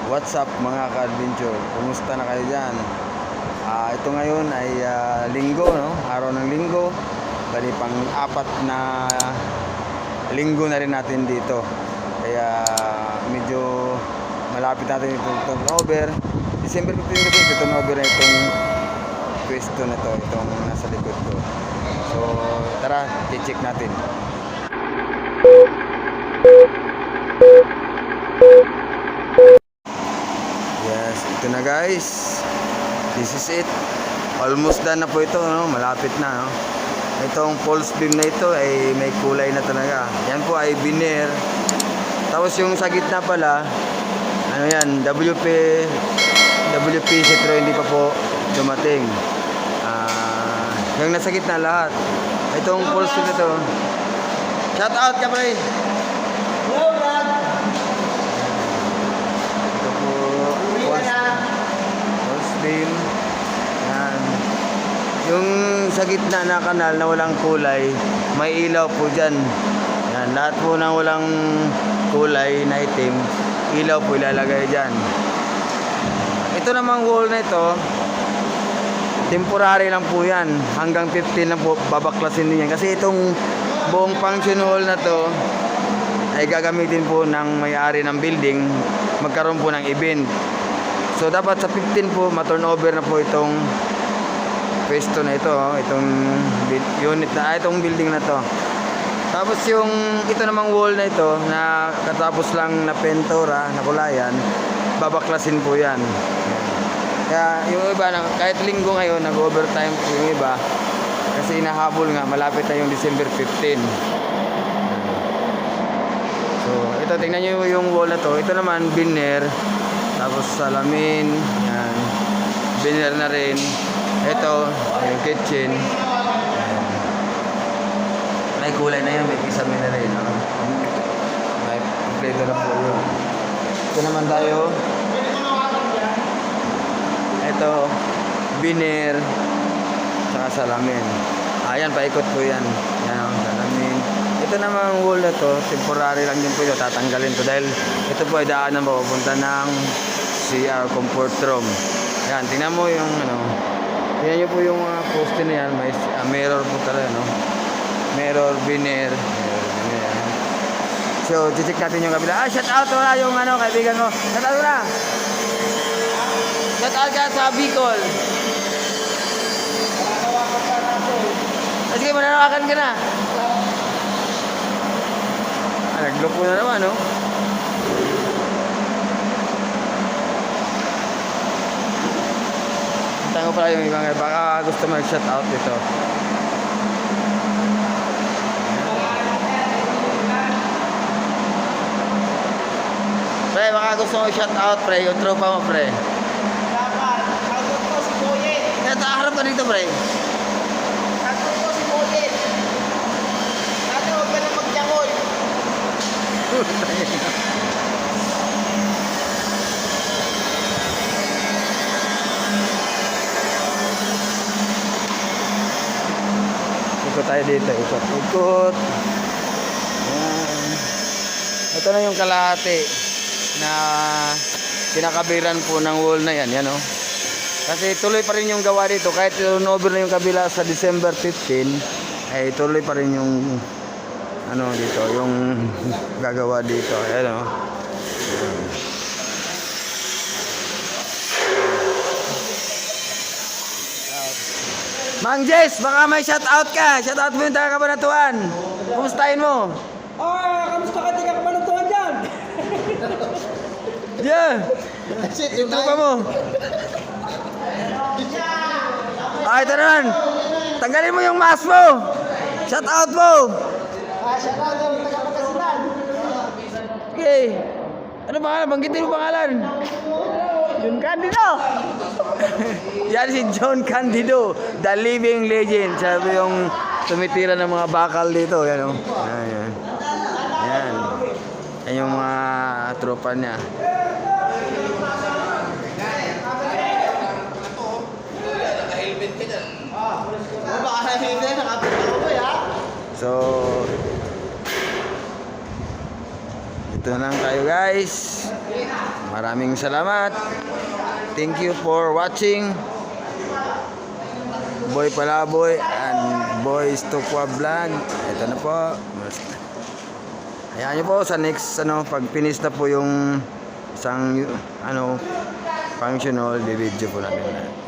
What's up mga ka-adventure? Kumusta na kayo dyan? Ito ngayon ay linggo, no? Araw ng linggo. Bali pang-apat na linggo na rin natin dito. Kaya medyo malapit natin itong turnover. December 15 kasi ito turnover na itong pwesto na to, itong nasa likod ko. So tara, i-check natin. Yes, ito na guys. This is it. Almost done na po ito, no? Malapit na, no? Itong false beam na ito ay may kulay na talaga. Yan po ay veneer. Tapos yung sa gitna pala, ano yan, WPC pero hindi pa po dumating. Yung nasa gitna lahat. Itong false beam na ito. Shout out ka pre! Beam. Yan. Yung sa gitna na kanal na walang kulay, may ilaw po dyan. Yan. Lahat po ng walang kulay na itim, ilaw po ilalagay dyan. Ito namang wall na ito, temporary lang po yan. Hanggang 15 lang po babaklasin din yan. Kasi itong buong function hall na to ay gagamitin po ng may-ari ng building, magkaroon po ng event. So dapat sa 15 po ma-turnover na po itong pwesto na ito, itong unit na itong building na to. Tapos yung ito namang wall na ito na katapos lang na pentura na kulayan, babaklasin po yan. Kaya yung iba kahit linggo ngayon nag-overtime po yung iba kasi inahabol nga, malapit na yung December 15. So ito, tingnan nyo yung wall na to. Ito naman veneer. Tapos salamin, yan. Veneer na rin. Ito, yung kitchen. Ayan. May kulay na yun, may kisame na rin. May kompleto na po yun. Ito naman tayo. Ito, veneer. Saka salamin. Ayan, paikot po yan. Yan, salamin. Ito namang wall na to, temporary lang din po ito, tatanggalin to dahil ito po ay daanan papunta ng CR comfort room. Yan, tingnan mo yung tingnan nyo po yung poste na yan, may mirror po talaga, no? Mirror, veneer. So, check natin yung kabila. Shout out na yung kaibigan ko. Shout out na! Shout out ka sa Bicol. Sige, mananawakan ka na. Naglupo na naman, no? Tango pala yung ibang baka gusto mag-shout out dito. Pre, baka gusto mo shout out, pre. Yung tropa mo, pre. Dapat, agad ko si Boyet. Harap ka dito, pre. Agad ko si Boyet. Dati huwag ka na magjakol. Ikot tayo dito, ikot. Ayan. Ito na yung kalahati na kinakabiran po ng wall na yan, o. Kasi tuloy pa rin yung gawa dito kahit turnover na yung kabila sa December 15, ay tuloy pa rin yung dito, yung gagawa dito. Ayan, o. Mang Jess, baka may shout out ka. Shout out mo yung taga Kabanatuan. Kumustahin mo? Kamusta ka? Di ka kabanatuan dyan. Yeah. Yung tropa mo. Ito naman. Tanggalin mo yung mask mo. Shout out mo. Shout out yung taga-Pagkasinan. Okay. Ano pangalan? Banggitin mo pangalan. John Candido. Yan si John Candido, the living legend. Sabi yung tumitira ng mga bakal dito. Yan, o. Yan. Yan. Yan yung mga tropa niya. So, ito dito na lang tayo guys. Maraming salamat. Thank you for watching. Boy Palaboy and Boys Tukwa Vlog. Ito na po. Hayaan nyo po sa next pag finish na po yung isang functional, video po natin.